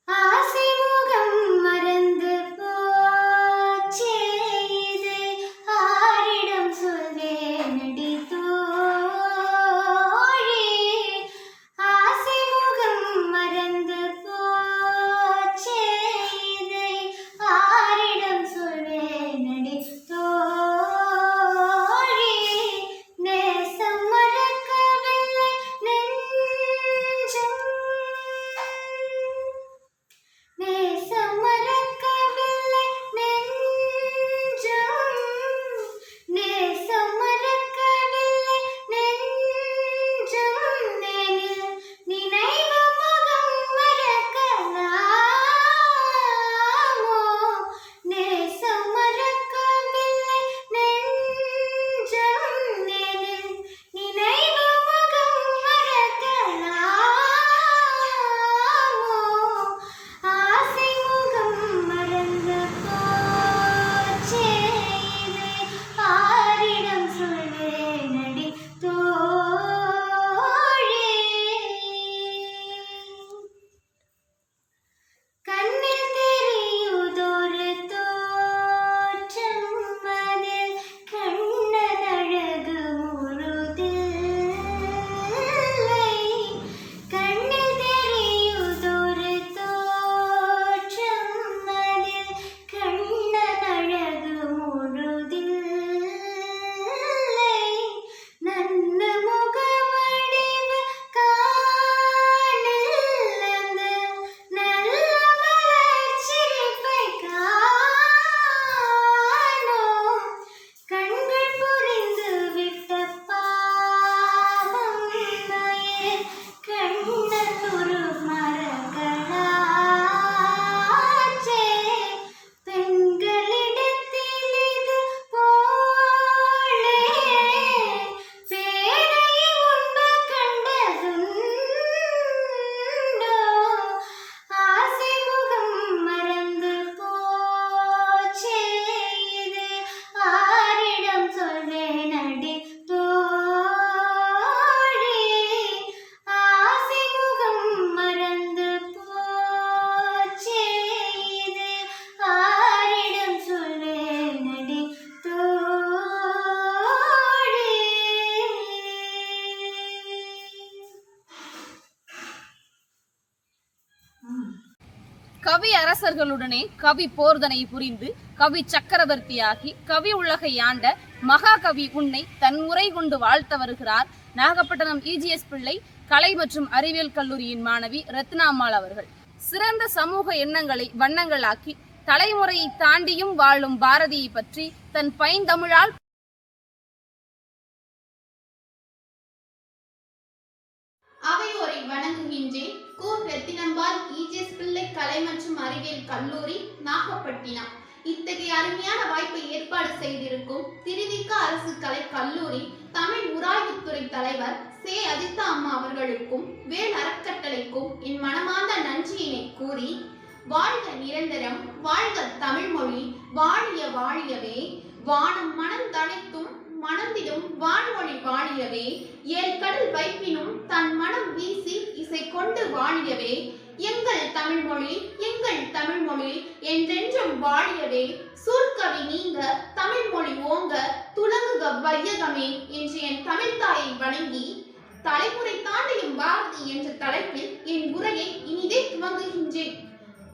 ஆசை முகம் மறந்து போச்சே, இதை ஆரிடம் சொல்வேனடி தோழி. ஆசை முகம் மறந்து போச்சே, இதை ஆரிடம் சொல்வேனடி தோழி. நேசம் மறக்கவில்லை நெஞ்சம், நேசம் மறக்கவில்லை நெஞ்சம், நேசம் மறக்கவில்லை நெஞ்சம். நெனில் நினைவு முகம் மறக்கலாமோ, நேசம் மறக்கவில்லை நெஞ்சம். நெனில் நினைவு முகம் மறக்கலாமோ. ஆசை முகம் மறந்து போச்சே, இதை ஆரிடம் சொல்வேனடி தோழி. கண்ணில் தெரியுதொரு தோற்றம், அதில் கண்ணன் அழகு முழுதில்லை. கண்ணில் தெரியுதொரு தோற்றம், அதில் கண்ணன் அழகு முழுதில்லை. நன்ன முகவடிவு காணில், அந்த நல்ல மலர்ச்சிரிப்பை காணோம். கண்கள் புரிந்து விட்ட பாவம், ஏன் கண்ணன் ஒரு மரங்களாச்சே. பெண்களிடத்தில் இது போலே பேரை உண்மை கண்டதுண்டோ. ஆசை முகம் மறந்து போச்சே, இது ஆரிடம் சொல்வேனடி தோழி. ஆசை முகம் மறந்து போச்சே, இது ஆரிடம் சொல்வேனடி தோழி. கவி அரசர்களுடனே கவி போர்தனை புரிந்து கவி சக்கரவர்த்தியாகி கவி உலகை ஆண்ட மகாகவி உன்னை தன் முறை கொண்டு வாழ்த்த வருகிறார் நாகப்பட்டினம் இஜிஎஸ் பிள்ளை கலை மற்றும் அறிவியல் கல்லூரியின் மாணவி ரத்னாம்மாள் அவர்கள். சிறந்த சமூக எண்ணங்களை வண்ணங்களாக்கி தலைமுறையை தாண்டியும் வாழும் பாரதியை பற்றி தன் பைந்தமிழால் அவையோரை வணங்குகின்றேன். கூர் ரத்தினம்பாள், இஜிஎஸ் பிள்ளை கலை மற்றும் அறிவியல் கல்லூரி, நாகப்பட்டினம். இத்தகைய அருமையான வாய்ப்பை ஏற்பாடு செய்திருக்கும் திருவிக அரசு கலை கல்லூரி தமிழ் உராய்வுத்துறை தலைவர் சே. அதிதா அம்மா அவர்களுக்கும் வேல் அறக்கட்டளைக்கும் என் மனமார்ந்த நன்றியினை கூறி, வாழ்க நிரந்தரம், வாழ்க தமிழ்மொழி, வாழிய வாழியவே, வானம் மனம் தனைத்தும் மணந்திடும் வான்மொழி வாழியவே, ஏழ்கடல் வைப்பினும் தன் மனம் வீசி இசை கொண்டு வாழியவே, எங்கள் தமிழ்மொழி எங்கள் தமிழ்மொழி என்றென்றும் வாழியவே, சூர்கவி நீங்க தமிழ்மொழி ஓங்க துலங்குக வையகமே என்று என் தமிழ்த்தாயை வணங்கி, தலைமுறை தாண்டியும் பாரதி என்ற தலைப்பில் என் உரையை இனிதே துவங்குகின்றேன்.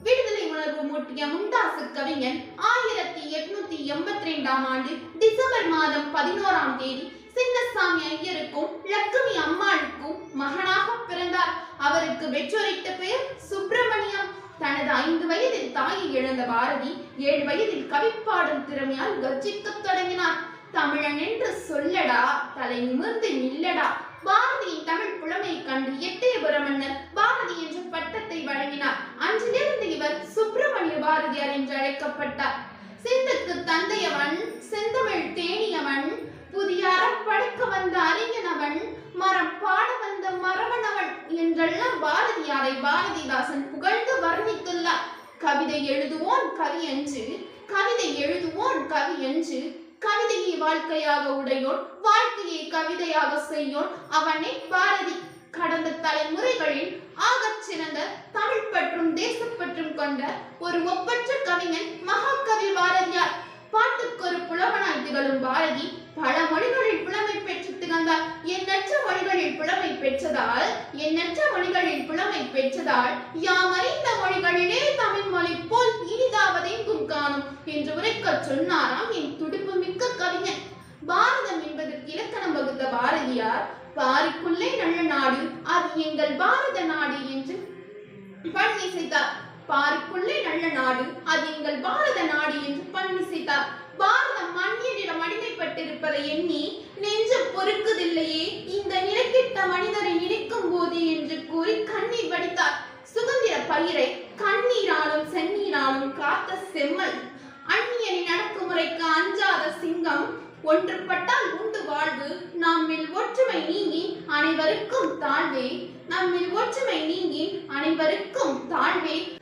விடுதலை உணர்வு மூட்டிய முண்டாசு கவிஞன் 1882ஆம் ஆண்டு டிசம்பர் மாதம் 11ஆம் தேதி சின்னசாமி ஐயருக்கும் லட்சுமி அம்மாளுக்கும் மகனாக பிறந்தார். அவருக்கு பெற்றோரிட்ட பெயர் சுப்பிரமணியம். தனது 5 வயதில் தாயை இழந்த பாரதி 7 வயதில் கவிப்பாடும் திறமையால் கர்ஜிக்கத் தொடங்கினார். தமிழன் என்று சொல்லடா, தலை நிமிர்ந்து நில்லடா. பாரதியின் தமிழ் புலமையை கண்டு எட்டயபுர மன்னர் பாரதி என்ற பட்டத்தை வழங்கினார். அன்றிலிருந்து இவர் சுப்பிரமணிய பாரதியார் என்று அழைக்கப்பட்டார். சிந்துக்கு தந்தையவன், செந்தமிழ் தேனியவன், புதிய அறம் படைக்க வந்த அறிஞனவன், மரம் பாட வந்த மரவனவன் என்றெல்லாம் பாரதியாரை பாரதிதாசன் புகழ்ந்து வர்ணித்துள்ளார். கவிதை எழுதுவோன் கவி என்று, கவிதை எழுதுவோன் கவி என்று, கவிதையை வாழ்க்கையாக உடையோன் வாழ்க்கையை கவிதையாக செய்யோன் அவனே பாரதி. கடந்த தலைமுறைகளில் ஆகச் சிறந்த தமிழ் பற்றும் தேசப்பற்றும் கொண்ட ஒரு ஒப்பற்ற கவிஞன் மகாகவி பாரதியார். பாட்டுக்கொரு புலவனாய் திகழும் பாரதி பல மொழிகளில் புலமை பெற்று திகழ்ந்தார். எண்ணற்ற மொழிகளில் புலமை பெற்றதால் யாமறிந்த மொழிகளிலே தமிழ் மொழி போல் இனிதாவதெங்கும் காணும் என்று உரைக்கச் சொன்னாராம் என் துடிப்பு மிக்க கவிஞன். பாரதம் என்பதற்கு இலக்கணம் வகுத்த பாரதியார் பாரிக்குள்ளே நல்ல நாடு அது எங்கள் பாரத நாடு என்று பண்ணிசைத்தார். பாருக்குள்ளே நல்ல நாடு அது எங்கள் பாரத நாடு என்று பண்ணிசைத்தார். பாரதம் மண்ணிடம் அடிமைப்பட்டிருப்பதை எண்ணி நெஞ்சம் பொறுக்குதில்லையே இந்த நிலைக்கிட்ட மனிதரை நினைக்கும் போது என்று கூறி கண்ணீர் வடித்தார். சுதந்திர பயிரை கண்ணீராலும் செந்நீராலும் காத்த செம்மல், அந்நியனின் அடக்குமுறைக்கு அஞ்சாத சிங்கம், ஒன்றுபட்டால் உண்டு வாழ்வு, நம்மில் ஒற்றுமை நீங்கி அனைவருக்கும் தாழ்வே,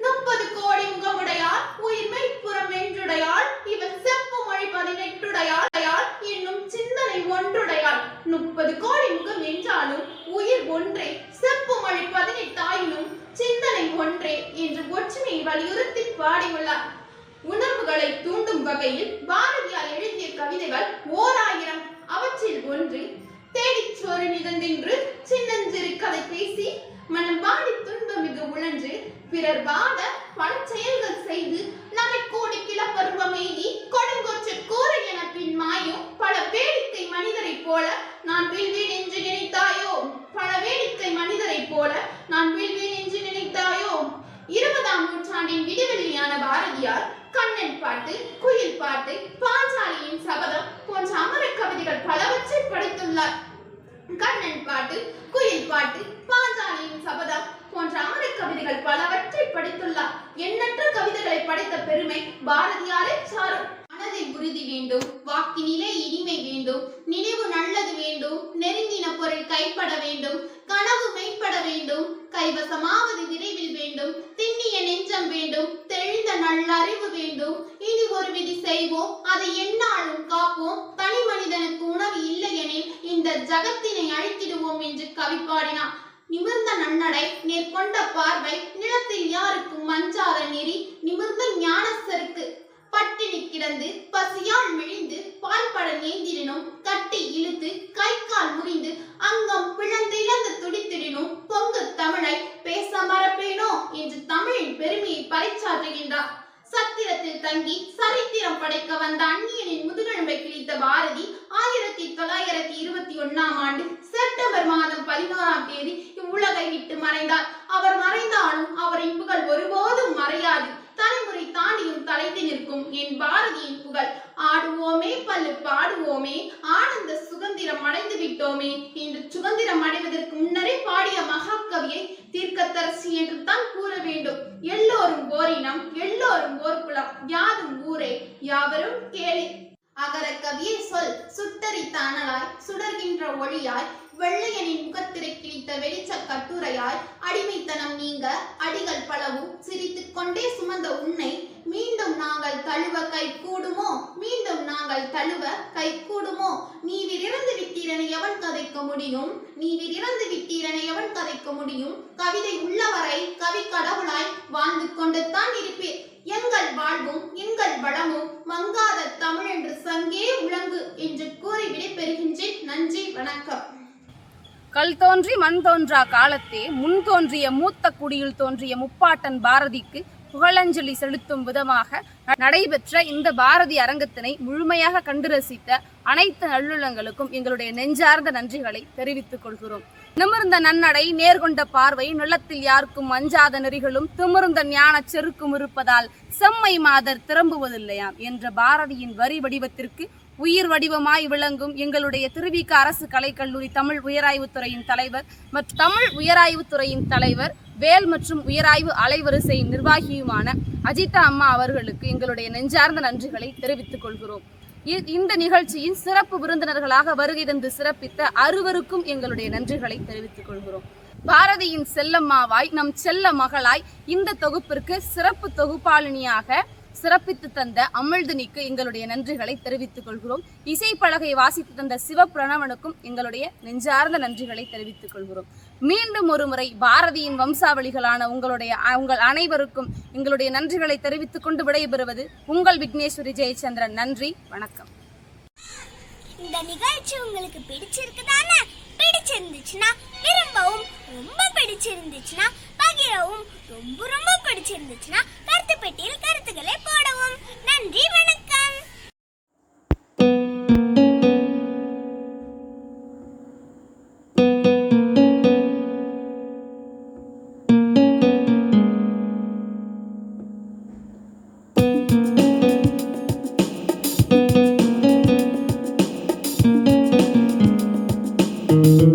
30 கோடி முகமுடையாள் உயிர்மை புறம் வென்றுடையாள் இவள் செப்பு மொழி 18 என்னும் சிந்தனை ஒன்றுடையாள். 30 கோடி முகம் என்றாலும் உயிர் ஒன்றே, செப்பு மொழி 18 சிந்தனை ஒன்றே என்று ஒற்றுமையை வலியுறுத்தி பாடியுள்ளார். உணர்வுகளை தூண்டும் வகையில் பாரதியார் எழுதிய கவிதைகள் 1000. அவற்றில் ஒன்று தேடிச்சோறு நிதந்தின்று சின்னஞ்சிறு கதை பேசி மனம் வாடி துன்பமிகு உழன்று பிறர் வாட பல செயல்கள் செய்து நம்மை கோடி கிளப்பருவமெய்தி கொடுங்கொற்று கூரை என பின் மாயும் பல வேடிக்கை மனிதரைப் போல நான் வீழ்வேன் என்று நினைத்தாயோ, 20ஆம் நூற்றாண்டின் விடுவெளியான பாரதியார் கண்ணன் பாட்டு, குயில் பாட்டு, பாஞ்சாலியின் சபதம் போன்ற அமர கவிதைகள் பலவற்றை படைத்துள்ளார். கண்ணன் பாட்டு, குயில் பாட்டு, பாஞ்சாலியின் சபதம் போன்ற அமர கவிதைகள் பலவற்றை படைத்துள்ளார். எண்ணற்ற கவிதைகளை படைத்த பெருமை பாரதியாரை சாரும். மனதில் உறுதி வேண்டும், வாக்கினிலே இனிமை வேண்டும், நினைவு நல்லது வேண்டும், நெருங்கின பொருள் கைப்பட வேண்டும், கனவு மெய்ப்பட வேண்டும், கைவசமாவது விரைவில் வேண்டும், திண்ணிய நெஞ்சம் வேண்டும், தெளிந்த நல்லறிவு வேண்டும். இனி ஒரு விதி செய்வோம், அதை எந்நாளும் காப்போம், தனி மனிதனுக்கு உணவு இல்லையெனில் இந்த ஜகத்தினை அழித்திடுவோம் என்று கவி பாடினார். நிமிர்ந்த நன்னடை, நேர்கொண்ட பார்வை, நிலத்தில் யாருக்கும் மஞ்சாத நெறி, நிமிர்ந்த ஞான செருக்கு, பட்டினி கிடந்து பசியால் மெலிந்து பால்பட நேந்திடனும், கட்டி இழுத்து கை கால் முறிந்து அங்கம் பிளந்து இழந்து துடித்திடனும், பொங்கு தமிழை பேச மறப்பேனோ என்று தமிழின் பெருமையை பறைசாற்றுகின்றார். சத்திரத்தில் தங்கி சரித்திரம் படைக்க வந்த அந்நியனின் முதுகெலும்பை கிழித்த பாரதி 1921ஆம் ஆண்டு செப்டம்பர் மாதம் 11ஆம் தேதி இவ்வுலகை விட்டு மறைந்தார். அவர் மறைந்தாலும் அவரின் புகழ் ஒருபோதும் மறையாது, தலைமுறை தாண்டியும் தலைத்து நிற்கும் என் பாரதியின் புகழ். ஆடுவோமே பல்லு பாடுவோமே, ஆனந்த சுதந்திரம் அடைந்து விட்டோமே என்று சுதந்திரம் அடைவதற்கு முன்னரே பாடிய மகாகவியை தீர்க்கதரிசி என்று தான் கூற வேண்டும். எல்லோரும் ஓரினம், எல்லோரும் ஓர் குலம், யாதும் ஊரே, யாவரும் கேளு. அகர கவியை சொல் சுட்டரித்த அனலாய், சுடர்கின்ற ஒளியாய், வெள்ளையனின் முகத்திரை கிழித்த வெளிச்ச கட்டுரையாய், அடிமைத்தனம் நீங்க அடிகள் பலவும் சிரித்துக் கொண்டே சுமந்த உன்னை மீண்டும் நாங்கள் தழுவ கை கூடுமோ, நீவிர் இறந்து விட்டீரென எவன் கதைக்க முடியும், கவிதை உள்ளவரை கவி கடவுளாய் வாழ்ந்து கொண்டு தான் இருப்பீர். எங்கள் வாழ்வும் எங்கள் வளமும் மங்காத தமிழ் என்று சங்கே உலங்கு என்று கூறி விடைபெறுகின்றேன். நன்றி, வணக்கம். கல் தோன்றி மண் தோன்றா காலத்தே முன் தோன்றிய மூத்த குடியில் தோன்றிய முப்பாட்டன் பாரதிக்கு புகழஞ்சலி செலுத்தும் விதமாக நடைபெற்ற இந்த பாரதி அரங்கத்தினை முழுமையாக கண்டு ரசித்த அனைத்து நல்லுள்ளங்களுக்கும் எங்களுடைய நெஞ்சார்ந்த நன்றிகளை தெரிவித்துக் கொள்கிறோம். நிமிர்ந்த நன்னடை, நேர்கொண்ட பார்வை, நிலத்தில் யாருக்கும் அஞ்சாத நெறிகளும் திமிர்ந்த ஞான செருக்கும் இருப்பதால் செம்மை மாதர் திரும்புவதில்லையாம் என்ற பாரதியின் வரி வடிவத்திற்கு உயிர் வடிவமாய் விளங்கும் எங்களுடைய திருவிக அரசு கலைக்கல்லூரி தமிழ் உயராய்வுத்துறையின் தலைவர் மற்றும் தமிழ் உயராய்வுத்துறையின் தலைவர் வேல் மற்றும் உயராய்வு அலைவரிசை நிர்வாகியுமான அஜிதா அம்மா அவர்களுக்கு எங்களுடைய நெஞ்சார்ந்த நன்றிகளை தெரிவித்துக் கொள்கிறோம். இந்த நிகழ்ச்சியின் சிறப்பு விருந்தினர்களாக வருகை தந்து சிறப்பித்த அறுவருக்கும் எங்களுடைய நன்றிகளை தெரிவித்துக் கொள்கிறோம். பாரதியின் செல்லம்மாவாய் நம் செல்ல மகளாய் இந்த தொகுப்பிற்கு சிறப்பு தொகுப்பாளினியாக சிறப்பித்து தந்த அமிழ்தினிக்கு எங்களுடைய நன்றிகளை தெரிவித்துக் கொள்கிறோம். இசைப்பலகை வாசித்து தந்த சிவபிரணவனுக்கும் எங்களுடைய நெஞ்சார்ந்த நன்றிகளை தெரிவித்துக் கொள்கிறோம். மீண்டும் ஒரு முறை பாரதியின் வம்சாவளிகளான உங்கள் அனைவருக்கும் எங்களுடைய நன்றிகளை தெரிவித்துக் கொண்டு விடைபெறுவது உங்கள் விக்னேஸ்வரி ஜெயச்சந்திரன். நன்றி, வணக்கம். இந்த நிகழ்ச்சி உங்களுக்கு பிடிச்சிருக்குதானே? பிடிச்சிருந்துச்சுன்னா விரும்பவும், ரொம்ப பிடிச்சிருந்துச்சுன்னா பகிரவும், ரொம்ப ரொம்ப பிடிச்சிருந்துச்சுன்னா கருத்து பெட்டியில் கருத்துக்களை போடவும். நன்றி, வணக்கம். thank you